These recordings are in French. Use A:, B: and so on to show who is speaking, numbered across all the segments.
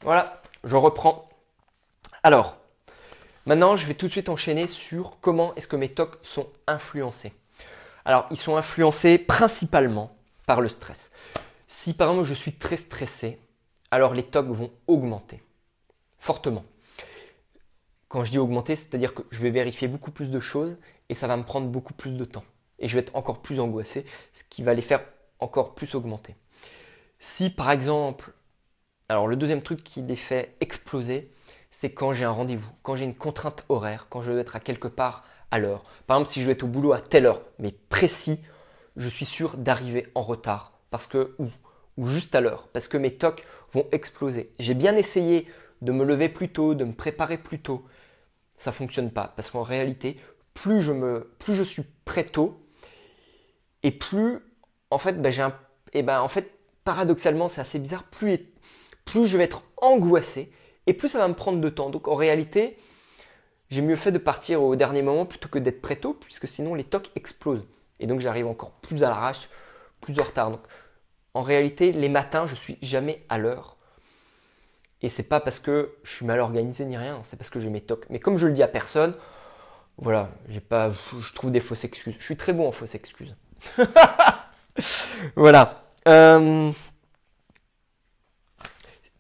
A: Voilà, je reprends. Alors, maintenant, je vais tout de suite enchaîner sur comment est-ce que mes TOC sont influencés. Alors, ils sont influencés principalement par le stress. Si par exemple je suis très stressé, alors les TOC vont augmenter fortement. Quand je dis augmenter, c'est-à-dire que je vais vérifier beaucoup plus de choses et ça va me prendre beaucoup plus de temps. Et je vais être encore plus angoissé, ce qui va les faire encore plus augmenter. Si par exemple, alors le deuxième truc qui les fait exploser, c'est quand j'ai un rendez-vous, quand j'ai une contrainte horaire, quand je dois être à quelque part à l'heure. Par exemple, si je dois être au boulot à telle heure, mais précis, je suis sûr d'arriver en retard parce que ou juste à l'heure, parce que mes tocs vont exploser. J'ai bien essayé de me lever plus tôt, de me préparer plus tôt. Ça ne fonctionne pas parce qu'en réalité, plus je suis prêt tôt et plus en fait, en fait, paradoxalement, c'est assez bizarre, plus je vais être angoissé et plus ça va me prendre de temps. Donc en réalité, j'ai mieux fait de partir au dernier moment plutôt que d'être prêt tôt, puisque sinon les tocs explosent. Et donc j'arrive encore plus à l'arrache, plus en retard. Donc en réalité, les matins, je suis jamais à l'heure. Et c'est pas parce que je suis mal organisé ni rien, c'est parce que j'ai mes tocs. Mais comme je le dis à personne, voilà, je trouve des fausses excuses. Je suis très bon en fausses excuses. Voilà.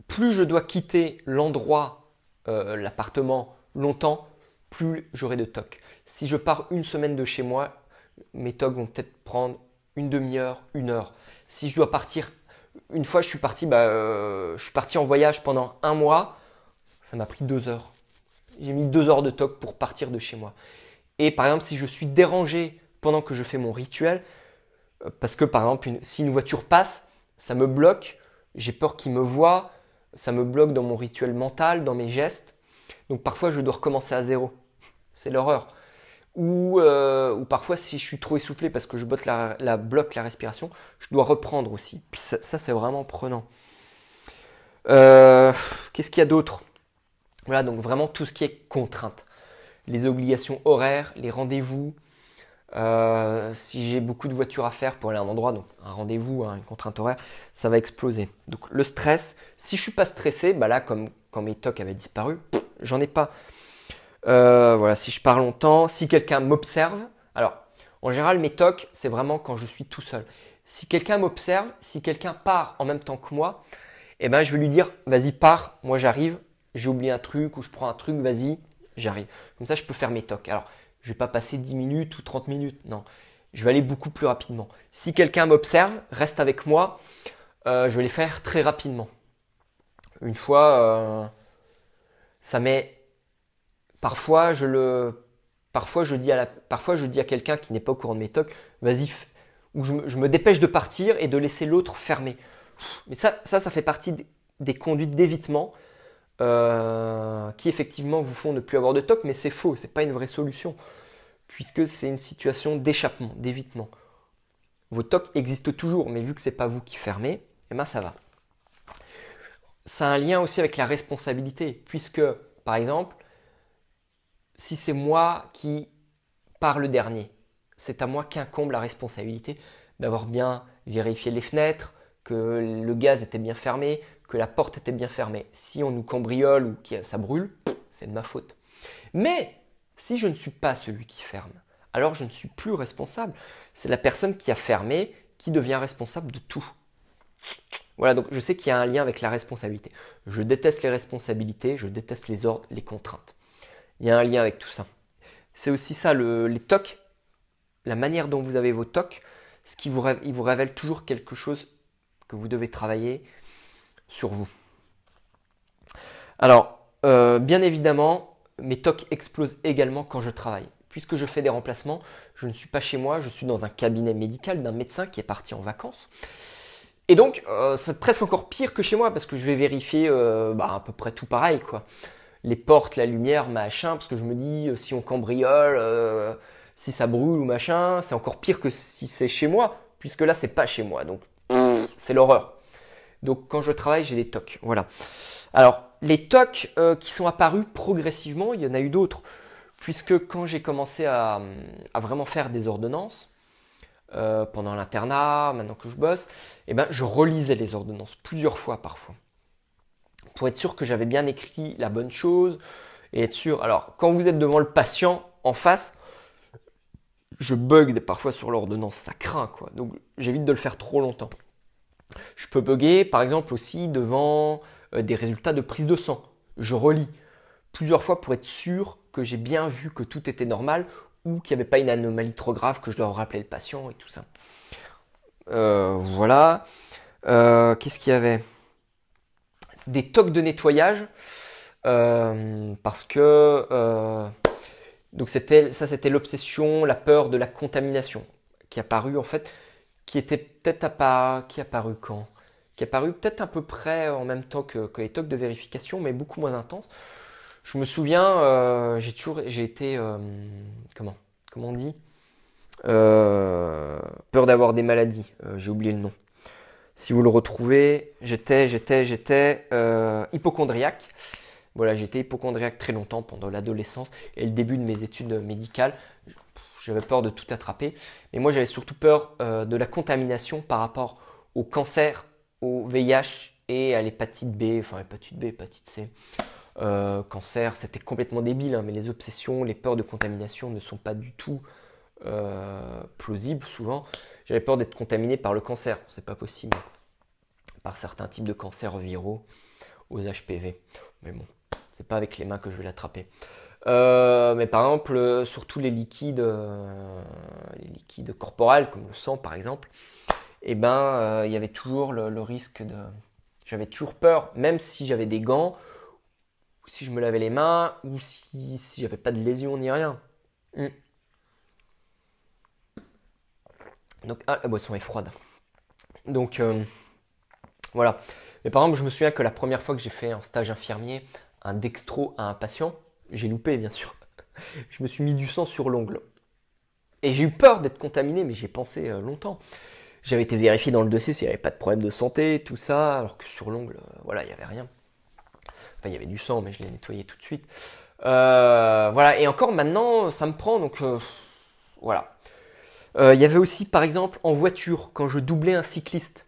A: Plus je dois quitter l'endroit, l'appartement longtemps, plus j'aurai de tocs. Si je pars une semaine de chez moi, mes tocs vont peut-être prendre une demi-heure, une heure. Si je dois partir, une fois je suis parti en voyage pendant un mois, ça m'a pris 2 heures. J'ai mis 2 heures de toc pour partir de chez moi. Et par exemple, si je suis dérangé pendant que je fais mon rituel, parce que par exemple, si une voiture passe, ça me bloque, j'ai peur qu'il me voie, ça me bloque dans mon rituel mental, dans mes gestes. Donc parfois, je dois recommencer à zéro. C'est l'horreur. Ou parfois, si je suis trop essoufflé parce que je bloque la respiration, je dois reprendre aussi. Puis ça c'est vraiment prenant. Euh, Qu'est-ce qu'il y a d'autre? Voilà, donc vraiment tout ce qui est contrainte. Les obligations horaires, les rendez-vous. Si j'ai beaucoup de voitures à faire pour aller à un endroit, donc un rendez-vous, hein, une contrainte horaire, ça va exploser. Donc le stress, si je suis pas stressé, bah là, comme quand mes tocs avaient disparu, j'en ai pas. Voilà, si je pars longtemps, si quelqu'un m'observe, alors en général mes tocs, c'est vraiment quand je suis tout seul. Si quelqu'un m'observe, si quelqu'un part en même temps que moi, eh ben je vais lui dire, vas-y pars, moi j'arrive, j'ai oublié un truc ou je prends un truc, vas-y, j'arrive. Comme ça je peux faire mes tocs. Alors je vais pas passer 10 minutes ou 30 minutes, non. Je vais aller beaucoup plus rapidement. Si quelqu'un m'observe, reste avec moi, je vais les faire très rapidement. Une fois, ça met Parfois, parfois, je dis à quelqu'un qui n'est pas au courant de mes tocs, vas-y, ou je me dépêche de partir et de laisser l'autre fermer. Mais ça fait partie des conduites d'évitement qui effectivement vous font ne plus avoir de toc, mais c'est faux, c'est pas une vraie solution, puisque c'est une situation d'échappement, d'évitement. Vos tocs existent toujours, mais vu que c'est pas vous qui fermez, eh ben ça va. Ça a un lien aussi avec la responsabilité, puisque, par exemple, si c'est moi qui pars le dernier, c'est à moi qu'incombe la responsabilité d'avoir bien vérifié les fenêtres, que le gaz était bien fermé, que la porte était bien fermée. Si on nous cambriole ou que ça brûle, c'est de ma faute. Mais si je ne suis pas celui qui ferme, alors je ne suis plus responsable. C'est la personne qui a fermé qui devient responsable de tout. Voilà, donc je sais qu'il y a un lien avec la responsabilité. Je déteste les responsabilités, je déteste les ordres, les contraintes. Il y a un lien avec tout ça. C'est aussi ça, les tocs, la manière dont vous avez vos tocs, il vous révèle toujours quelque chose que vous devez travailler sur vous. Alors, bien évidemment, mes tocs explosent également quand je travaille. Puisque je fais des remplacements, je ne suis pas chez moi, je suis dans un cabinet médical d'un médecin qui est parti en vacances. Et donc, c'est presque encore pire que chez moi parce que je vais vérifier à peu près tout pareil, quoi. Les portes, la lumière, machin, parce que je me dis, si on cambriole, si ça brûle ou machin, c'est encore pire que si c'est chez moi, puisque là, c'est pas chez moi. Donc, c'est l'horreur. Donc, quand je travaille, j'ai des tocs. Voilà. Alors, les tocs qui sont apparus progressivement, il y en a eu d'autres, puisque quand j'ai commencé à vraiment faire des ordonnances, pendant l'internat, maintenant que je bosse, eh ben, je relisais les ordonnances plusieurs fois parfois. pour être sûr que j'avais bien écrit la bonne chose et être sûr. Alors, quand vous êtes devant le patient en face, je bug parfois sur l'ordonnance, ça craint quoi. Donc, j'évite de le faire trop longtemps. Je peux bugger par exemple aussi devant des résultats de prise de sang. Je relis plusieurs fois pour être sûr que j'ai bien vu que tout était normal ou qu'il n'y avait pas une anomalie trop grave que je dois rappeler le patient et tout ça. Voilà. Qu'est-ce qu'il y avait? Des tocs de nettoyage parce que donc c'était l'obsession, la peur de la contamination qui est apparue en fait, qui était peut-être qui est apparu quand? Qui est apparu peut-être à peu près en même temps que les tocs de vérification, mais beaucoup moins intense. Je me souviens, j'ai été comment on dit? Peur d'avoir des maladies. J'ai oublié le nom. Si vous le retrouvez, j'étais hypochondriaque. Voilà, j'étais hypochondriaque très longtemps pendant l'adolescence et le début de mes études médicales. J'avais peur de tout attraper. Mais moi, j'avais surtout peur de la contamination par rapport au cancer, au VIH et à l'hépatite B, enfin hépatite B, hépatite C. Cancer, c'était complètement débile, hein, mais les obsessions, les peurs de contamination ne sont pas du tout plausibles souvent. J'avais peur d'être contaminé par le cancer, c'est pas possible. Par certains types de cancers viraux aux HPV. Mais bon, c'est pas avec les mains que je vais l'attraper. Mais par exemple, surtout les liquides corporels, comme le sang par exemple, et ben, il y avait toujours le risque de. J'avais toujours peur, même si j'avais des gants, ou si je me lavais les mains, ou si j'avais pas de lésion ni rien. Donc, la boisson est froide. Donc, voilà. Mais par exemple, je me souviens que la première fois que j'ai fait un stage infirmier, un dextro à un patient, j'ai loupé bien sûr. Je me suis mis du sang sur l'ongle. Et j'ai eu peur d'être contaminé, mais j'ai pensé longtemps. J'avais été vérifié dans le dossier s'il n'y avait pas de problème de santé, tout ça, alors que sur l'ongle, voilà, il n'y avait rien. Enfin, il y avait du sang, mais je l'ai nettoyé tout de suite. Voilà, et encore maintenant, ça me prend, donc voilà. Il y avait aussi, par exemple, en voiture, quand je doublais un cycliste,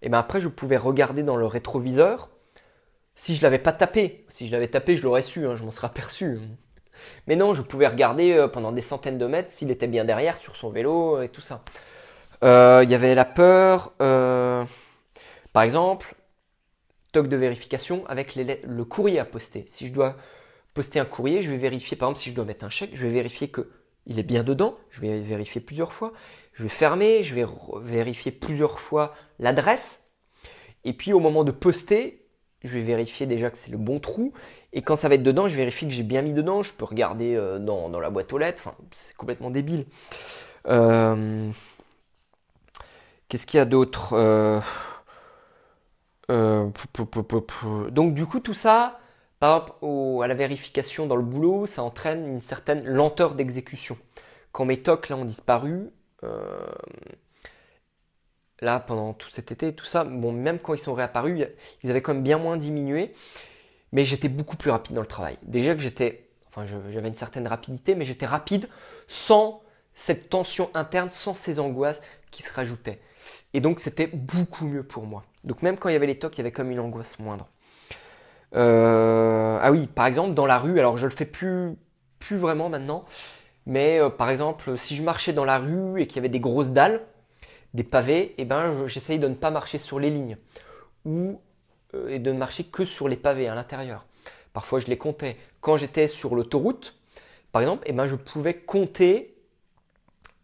A: et ben après, je pouvais regarder dans le rétroviseur si je l'avais pas tapé. Si je l'avais tapé, je l'aurais su, hein, je m'en serais aperçu. Mais non, je pouvais regarder pendant des centaines de mètres s'il était bien derrière sur son vélo et tout ça. Il y avait la peur, par exemple, toc de vérification avec le courrier à poster. Si je dois poster un courrier, je vais vérifier, par exemple, si je dois mettre un chèque, je vais vérifier que il est bien dedans. Je vais vérifier plusieurs fois. Je vais fermer, je vais vérifier plusieurs fois l'adresse. Et puis au moment de poster, je vais vérifier déjà que c'est le bon trou. Et quand ça va être dedans, je vérifie que j'ai bien mis dedans. Je peux regarder dans la boîte aux lettres. Enfin, c'est complètement débile. Qu'est-ce qu'il y a d'autre Donc du coup, tout ça, par rapport à la vérification dans le boulot, ça entraîne une certaine lenteur d'exécution. Quand mes tocs là ont disparu, là pendant tout cet été, tout ça, bon, même quand ils sont réapparus, ils avaient quand même bien moins diminué, mais j'étais beaucoup plus rapide dans le travail. Déjà que j'avais une certaine rapidité, mais j'étais rapide sans cette tension interne, sans ces angoisses qui se rajoutaient. Et donc c'était beaucoup mieux pour moi. Donc même quand il y avait les tocs, il y avait comme une angoisse moindre. Ah oui, par exemple dans la rue, alors je le fais plus vraiment maintenant, mais par exemple si je marchais dans la rue et qu'il y avait des grosses dalles, des pavés, et ben j'essayais de ne pas marcher sur les lignes ou et de ne marcher que sur les pavés à l'intérieur. Parfois je les comptais. Quand j'étais sur l'autoroute, par exemple, et ben je pouvais compter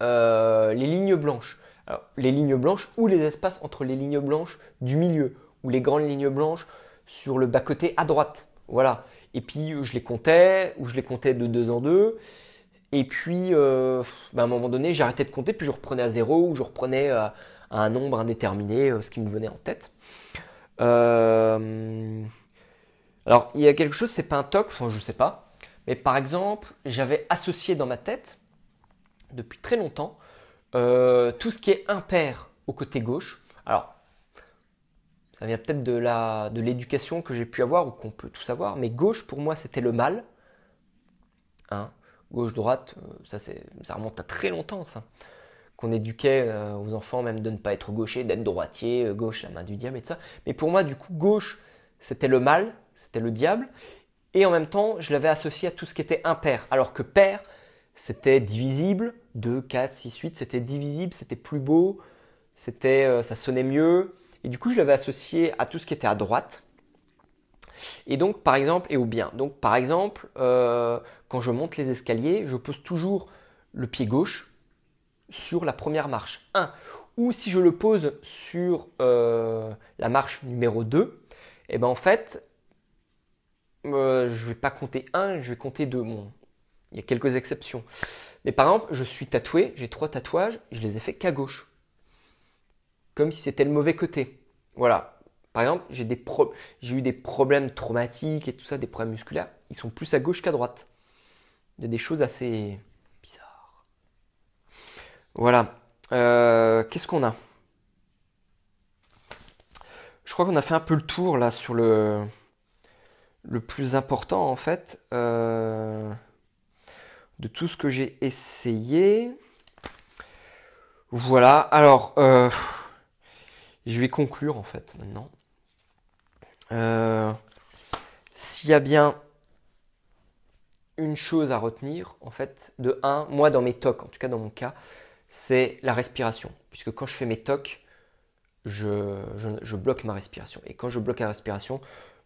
A: les lignes blanches. Alors, les lignes blanches ou les espaces entre les lignes blanches du milieu ou les grandes lignes blanches sur le bas-côté à droite. Voilà. Et puis je les comptais ou je les comptais de deux en deux. Et puis à un moment donné, j'arrêtais de compter, puis je reprenais à zéro ou je reprenais à un nombre indéterminé, ce qui me venait en tête. Alors il y a quelque chose, c'est pas un toc, enfin je sais pas. Mais par exemple, j'avais associé dans ma tête depuis très longtemps tout ce qui est impair au côté gauche. Alors, ça vient peut-être de l'éducation que j'ai pu avoir ou qu'on peut tous avoir, mais gauche pour moi c'était le mal. Hein. Gauche-droite, ça remonte à très longtemps ça. qu'on éduquait aux enfants, même de ne pas être gaucher, d'être droitier, gauche, la main du diable et tout ça. Mais pour moi, du coup, gauche, c'était le mal, c'était le diable. Et en même temps, je l'avais associé à tout ce qui était impair. Alors que pair, c'était divisible. 2, 4, 6, 8, c'était divisible, c'était plus beau, ça sonnait mieux. Et du coup, je l'avais associé à tout ce qui était à droite. Et donc, par exemple, et au bien. Donc, par exemple, quand je monte les escaliers, je pose toujours le pied gauche sur la première marche 1. Ou si je le pose sur la marche numéro 2, et ben en fait, je ne vais pas compter 1, je vais compter 2. Bon, il y a quelques exceptions. Mais par exemple, je suis tatoué, j'ai 3 tatouages, je les ai fait qu'à gauche. Comme si c'était le mauvais côté. Voilà. Par exemple, j'ai eu des problèmes traumatiques et tout ça, des problèmes musculaires. Ils sont plus à gauche qu'à droite. Il y a des choses assez bizarres. Voilà. Qu'est-ce qu'on a? Je crois qu'on a fait un peu le tour là sur le plus important en fait de tout ce que j'ai essayé. Voilà. Alors, je vais conclure en fait maintenant. S'il y a bien une chose à retenir, en fait, de 1, moi dans mes TOC, en tout cas dans mon cas, c'est la respiration. Puisque quand je fais mes TOC, je bloque ma respiration. Et quand je bloque la respiration,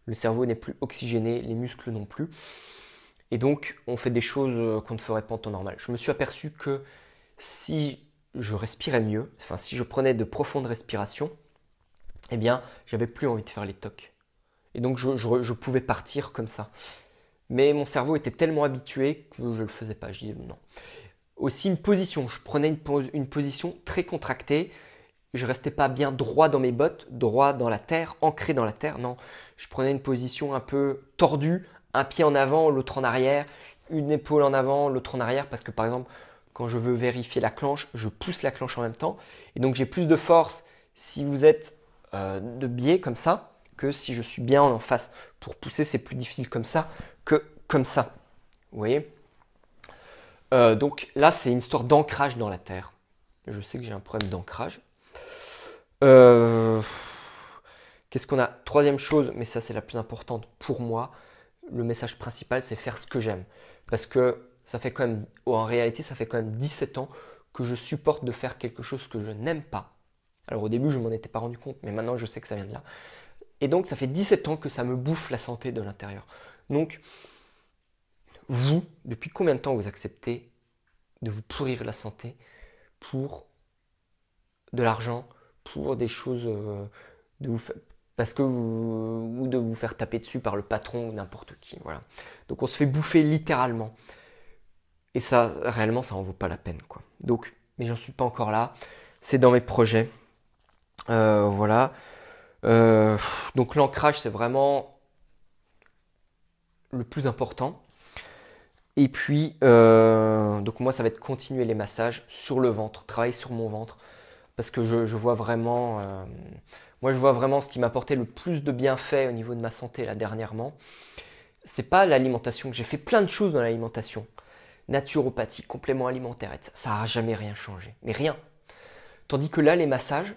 A: le cerveau n'est plus oxygéné, les muscles non plus. Et donc, on fait des choses qu'on ne ferait pas en temps normal. Je me suis aperçu que si je respirais mieux, enfin si je prenais de profondes respirations, eh bien, j'avais plus envie de faire les TOC. Et donc, je pouvais partir comme ça. Mais mon cerveau était tellement habitué que je ne le faisais pas. Je disais non. Aussi une position. Je prenais une position très contractée. Je ne restais pas bien droit dans mes bottes, droit dans la terre, ancré dans la terre. Non, je prenais une position un peu tordue, un pied en avant, l'autre en arrière, une épaule en avant, l'autre en arrière. Parce que par exemple, quand je veux vérifier la clenche, je pousse la clenche en même temps. Et donc j'ai plus de force si vous êtes de biais comme ça que si je suis bien en face. Pour pousser, c'est plus difficile comme ça que comme ça. Vous voyez? Donc là, c'est une histoire d'ancrage dans la terre. Je sais que j'ai un problème d'ancrage. Qu'est-ce qu'on a? Troisième chose, mais ça c'est la plus importante pour moi, le message principal, c'est faire ce que j'aime. Parce que ça fait quand même, en réalité, ça fait quand même 17 ans que je supporte de faire quelque chose que je n'aime pas. Alors au début, je ne m'en étais pas rendu compte, mais maintenant je sais que ça vient de là. Et donc ça fait 17 ans que ça me bouffe la santé de l'intérieur. Donc, vous, depuis combien de temps vous acceptez de vous pourrir la santé pour de l'argent, pour des choses de vous parce que ou de vous faire taper dessus par le patron ou n'importe qui. Voilà. Donc on se fait bouffer littéralement. Et ça, réellement, ça en vaut pas la peine, quoi. Donc, mais j'en suis pas encore là. C'est dans mes projets. Voilà. Donc l'ancrage, c'est vraiment le plus important. Et puis, donc moi, ça va être continuer les massages sur le ventre, travailler sur mon ventre, parce que je vois vraiment, moi je vois vraiment ce qui m'a apporté le plus de bienfaits au niveau de ma santé là dernièrement. C'est pas l'alimentation, j'ai fait plein de choses dans l'alimentation, naturopathie, compléments alimentaires, etc. Ça n'a jamais rien changé, mais rien. Tandis que là, les massages,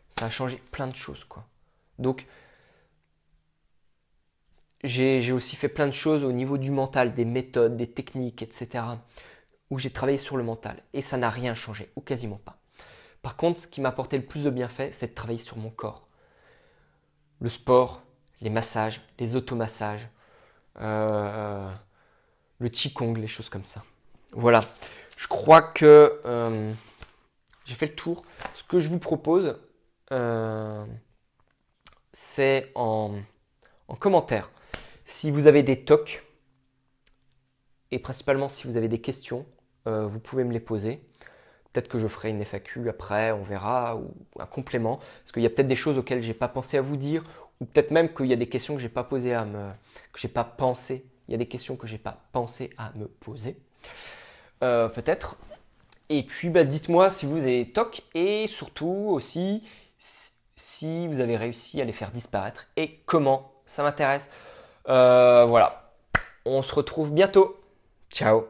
A: ça a changé plein de choses, quoi. Donc, j'ai aussi fait plein de choses au niveau du mental, des méthodes, des techniques, etc. où j'ai travaillé sur le mental. Et ça n'a rien changé, ou quasiment pas. Par contre, ce qui m'a apporté le plus de bienfaits, c'est de travailler sur mon corps. Le sport, les massages, les automassages, le qigong, les choses comme ça. Voilà. Je crois que j'ai fait le tour. Ce que je vous propose, c'est en commentaire. Si vous avez des tocs, et principalement si vous avez des questions, vous pouvez me les poser. Peut-être que je ferai une FAQ après, on verra, ou un complément. Parce qu'il y a peut-être des choses auxquelles j'ai pas pensé à vous dire, ou peut-être même qu'il y a des questions que j'ai pas posées que j'ai pas pensé. Il y a des questions que j'ai pas pensé à me poser. Peut-être. Et puis dites-moi si vous avez TOC et surtout aussi si vous avez réussi à les faire disparaître et comment. Ça m'intéresse. Voilà. On se retrouve bientôt. Ciao.